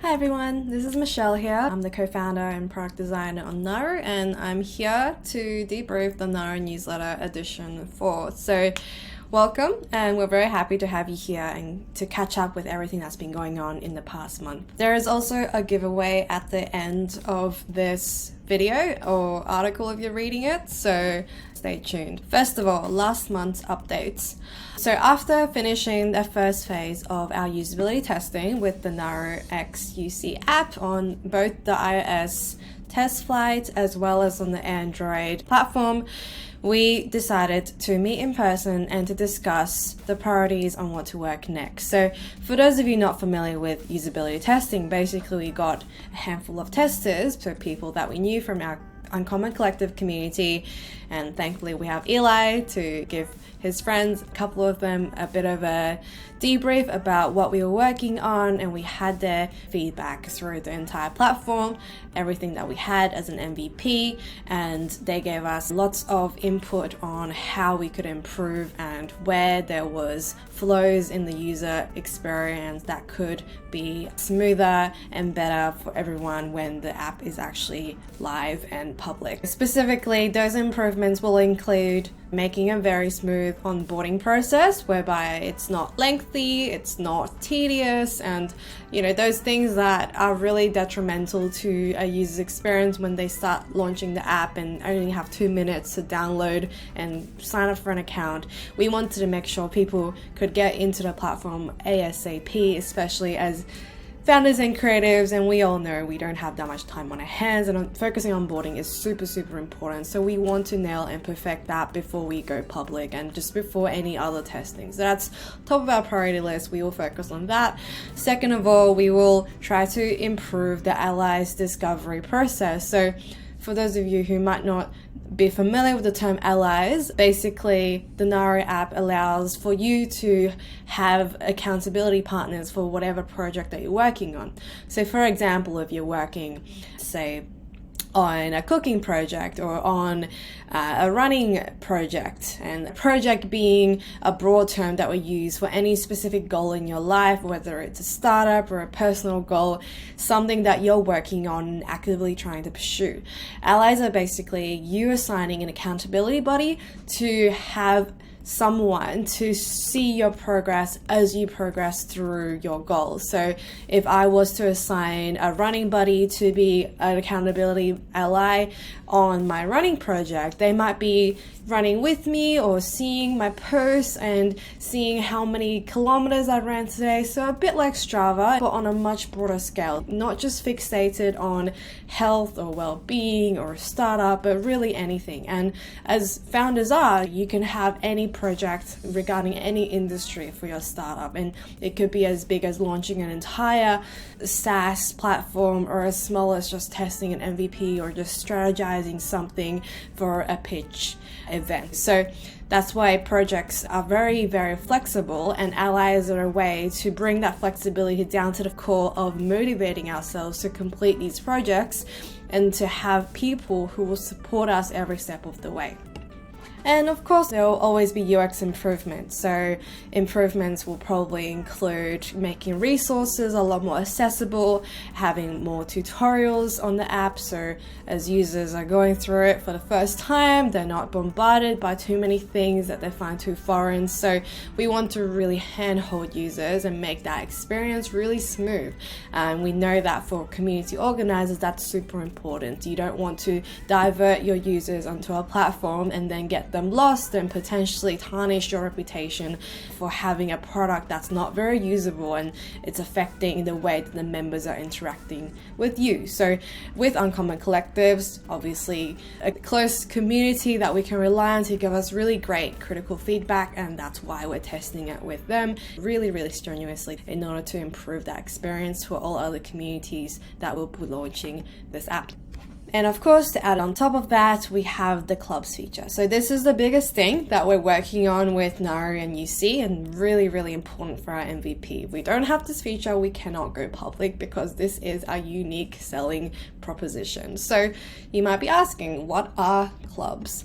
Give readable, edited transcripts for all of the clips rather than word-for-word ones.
Hi everyone, this is Michelle here. I'm the co-founder and product designer on Naru, and I'm here to debrief the Naru Newsletter edition 4. So welcome, and we're very happy to have you here and to catch up with everything that's been going on in the past month. There is also a giveaway at the end of this video or article if you're reading it, so stay tuned. First of all, last month's updates. So after finishing the first phase of our usability testing with the Naru X UC app on both the iOS test flight as well as on the Android platform, we decided to meet in person and to discuss the priorities on what to work next. So for those of you not familiar with usability testing, basically we got a handful of testers, so people that we knew from our Uncommon Collective community, and thankfully we have Eli to give his friends, a couple of them, a bit of a debrief about what we were working on, and we had their feedback through the entire platform, everything that we had as an MVP, and they gave us lots of input on how we could improve and where there was flows in the user experience that could be smoother and better for everyone when the app is actually live and public. Specifically, those improvements will include making a very smooth onboarding process whereby it's not lengthy, it's not tedious, and those things that are really detrimental to a user's experience when they start launching the app and only have 2 minutes to download and sign up for an account. We wanted to make sure people could get into the platform ASAP, especially as founders and creatives, and we all know we don't have that much time on our hands, and focusing on onboarding is super important. So we want to nail and perfect that before we go public and just before any other testing. So that's top of our priority list. We will focus on that. Second of all, we will try to improve the allies discovery process. So for those of you who might not be familiar with the term allies, basically the Naru app allows for you to have accountability partners for whatever project that you're working on. So for example, if you're working, say, on a cooking project or on a running project, and project being a broad term that we use for any specific goal in your life, whether it's a startup or a personal goal, something that you're working on and actively trying to pursue. Allies are basically you assigning an accountability buddy to have someone to see your progress as you progress through your goals. So if I was to assign a running buddy to be an accountability ally on my running project, they might be running with me or seeing my posts and seeing how many kilometers I ran today. So a bit like Strava, but on a much broader scale, not just fixated on health or well-being or a startup, but really anything. And as founders are, you can have any project regarding any industry for your startup, and it could be as big as launching an entire SaaS platform, or as small as just testing an MVP or just strategizing something for a pitch event. So that's why projects are very flexible, and allies are a way to bring that flexibility down to the core of motivating ourselves to complete these projects and to have people who will support us every step of the way. And of course, there will always be UX improvements. So improvements will probably include making resources a lot more accessible, having more tutorials on the app, so as users are going through it for the first time, they're not bombarded by too many things that they find too foreign. So we want to really handhold users and make that experience really smooth. And we know that for community organizers, that's super important. You don't want to divert your users onto a platform and then get them lost and potentially tarnish your reputation for having a product that's not very usable and it's affecting the way that the members are interacting with you. So with Uncommon Collectives, obviously a close community that we can rely on to give us really great critical feedback, and that's why we're testing it with them really strenuously in order to improve that experience for all other communities that will be launching this app. And of course, to add on top of that, we have the clubs feature. So this is the biggest thing that we're working on with Naru and UC, and really important for our MVP. If we don't have this feature, we cannot go public because this is a unique selling proposition. So you might be asking, what are clubs?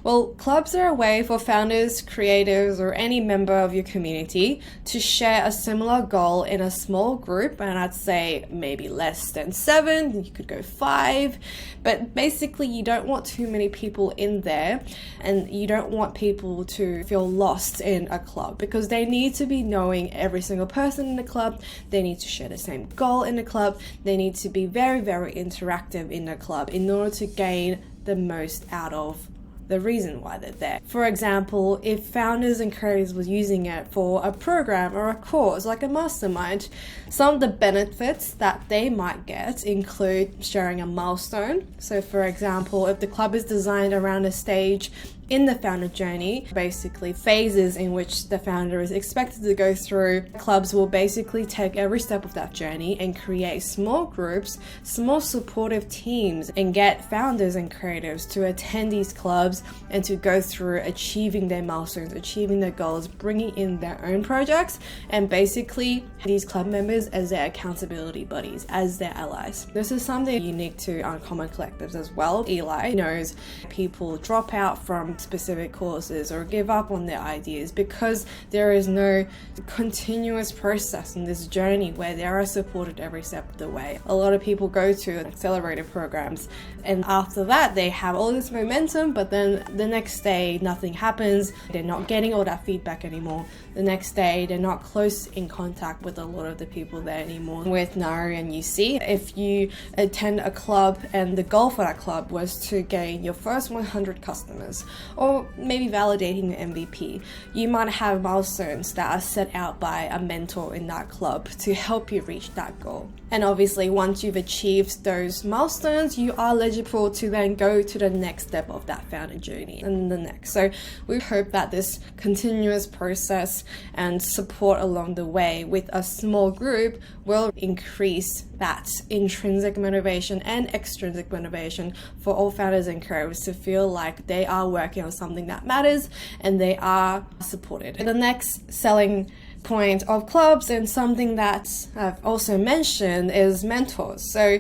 Well, clubs are a way for founders, creatives, or any member of your community to share a similar goal in a small group, and I'd say maybe less than 7, you could go 5, but basically you don't want too many people in there, and you don't want people to feel lost in a club because they need to be knowing every single person in the club, they need to share the same goal in the club, they need to be very, very interactive in the club in order to gain the most out of the reason why they're there. For example, if founders and creators were using it for a program or a course like a mastermind, some of the benefits that they might get include sharing a milestone. So for example, if the club is designed around a stage in the founder journey, basically phases in which the founder is expected to go through, clubs will basically take every step of that journey and create small groups, small supportive teams, and get founders and creatives to attend these clubs and to go through achieving their milestones, achieving their goals, bringing in their own projects, and basically these club members as their accountability buddies, as their allies. This is something unique to Uncommon Collectives as well. Eli knows people drop out from specific courses or give up on their ideas because there is no continuous process in this journey where they are supported every step of the way. A lot of people go to accelerator programs and after that they have all this momentum, but then the next day nothing happens. They're not getting all that feedback anymore. The next day they're not close in contact with a lot of the people there anymore. With Naru and UC, if you attend a club and the goal for that club was to gain your first 100 customers, or maybe validating the MVP, you might have milestones that are set out by a mentor in that club to help you reach that goal. And obviously once you've achieved those milestones, you are eligible to then go to the next step of that founder journey and the next. So we hope that this continuous process and support along the way with a small group will increase that intrinsic motivation and extrinsic motivation for all founders and creators to feel like they are working on something that matters and they are supported. And the next selling point of clubs, and something that I've also mentioned, is mentors. So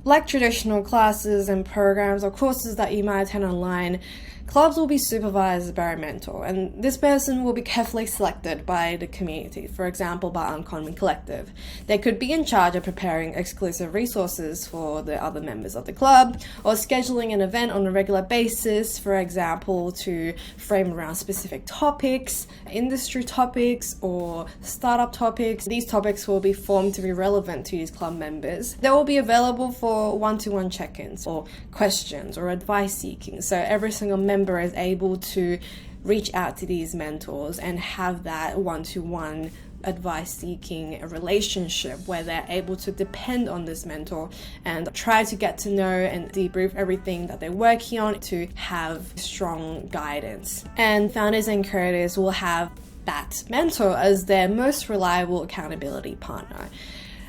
like traditional classes and programs or courses that you might attend online, clubs will be supervised by a mentor, and this person will be carefully selected by the community, for example by Uncommon Collective. They could be in charge of preparing exclusive resources for the other members of the club, or scheduling an event on a regular basis, for example to frame around specific topics, industry topics or startup topics. These topics will be formed to be relevant to these club members. They will be available for one-to-one check-ins or questions or advice seeking, so every single member is able to reach out to these mentors and have that one-to-one advice seeking relationship where they're able to depend on this mentor and try to get to know and debrief everything that they're working on to have strong guidance. And founders and creators will have that mentor as their most reliable accountability partner.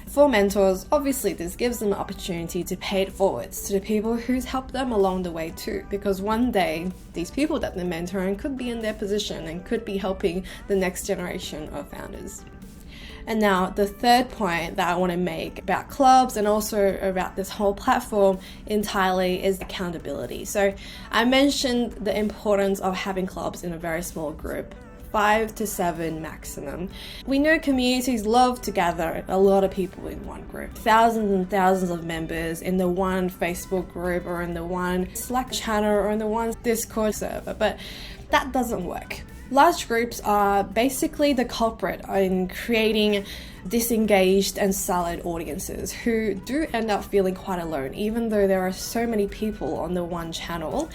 For mentors, obviously this gives them the opportunity to pay it forwards to the people who's helped them along the way too, because one day these people that they're mentoring could be in their position and could be helping the next generation of founders. And now the third point that I want to make about clubs and also about this whole platform entirely is accountability. So I mentioned the importance of having clubs in a very small group. 5 to 7 maximum. We know communities love to gather a lot of people in one group. Thousands and thousands of members in the one Facebook group or in the one Slack channel or in the one Discord server, but that doesn't work. Large groups are basically the culprit in creating disengaged and silent audiences who do end up feeling quite alone, even though there are so many people on the one channel.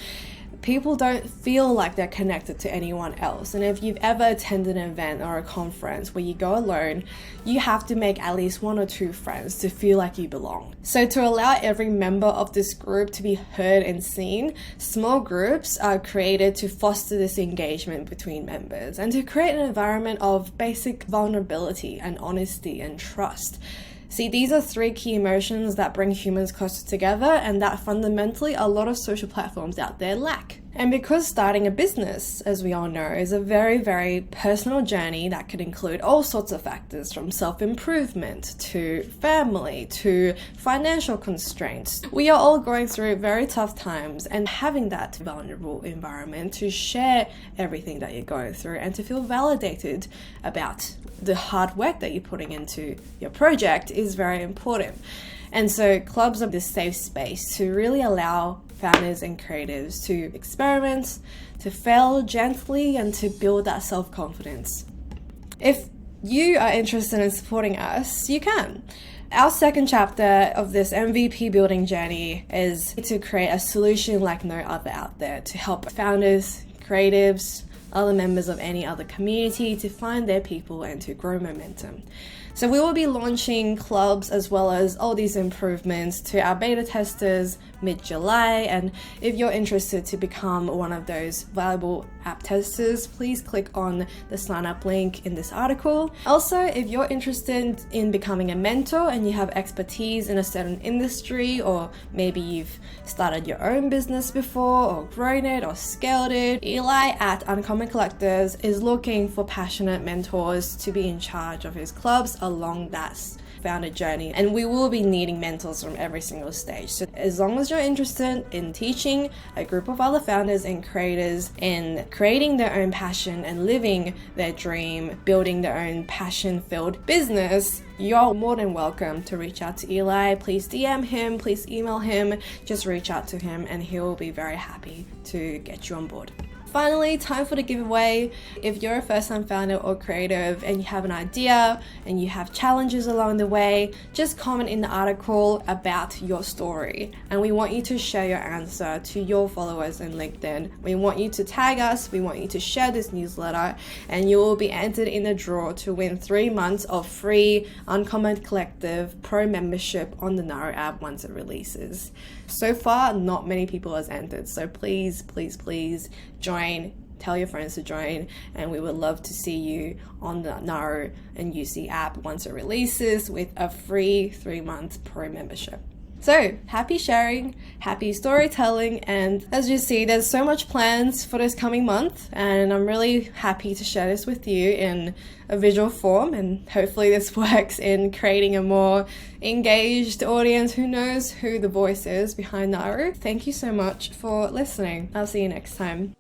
People don't feel like they're connected to anyone else. And if you've ever attended an event or a conference where you go alone, you have to make at least 1 or 2 friends to feel like you belong. So to allow every member of this group to be heard and seen, small groups are created to foster this engagement between members and to create an environment of basic vulnerability and honesty and trust. See, these are 3 key emotions that bring humans closer together and that fundamentally a lot of social platforms out there lack. And because starting a business, as we all know, is a very, very personal journey that could include all sorts of factors from self-improvement to family to financial constraints. We are all going through very tough times, and having that vulnerable environment to share everything that you're going through and to feel validated about the hard work that you're putting into your project is very important. And so clubs are this safe space to really allow founders and creatives to experiment, to fail gently, and to build that self-confidence. If you are interested in supporting us, you can. Our second chapter of this MVP building journey is to create a solution like no other out there to help founders, creatives, other members of any other community to find their people and to grow momentum. So we will be launching clubs as well as all these improvements to our beta testers mid-July, and if you're interested to become one of those valuable app testers, please click on the sign up link in this article. Also, if you're interested in becoming a mentor and you have expertise in a certain industry, or maybe you've started your own business before or grown it or scaled it, Eli at Uncommon Collectors is looking for passionate mentors to be in charge of his clubs along that founder journey, and we will be needing mentors from every single stage. So as long as you're interested in teaching a group of other founders and creators in creating their own passion and living their dream, building their own passion-filled business, you're more than welcome to reach out to Eli. Please DM him, please email him, just reach out to him and he will be very happy to get you on board. Finally, time for the giveaway. If you're a first-time founder or creative and you have an idea and you have challenges along the way, just comment in the article about your story. And we want you to share your answer to your followers in LinkedIn. We want you to tag us, we want you to share this newsletter, and you will be entered in the draw to win 3 months of free Uncommon Collective Pro membership on the Naru app once it releases. So far, not many people has entered, so please join, tell your friends to join, and we would love to see you on the Naru and UC app once it releases with a free 3-month pro membership. So happy sharing, happy storytelling, and as you see, there's so much plans for this coming month, and I'm really happy to share this with you in a visual form, and hopefully this works in creating a more engaged audience who knows who the voice is behind Naru. Thank you so much for listening. I'll see you next time.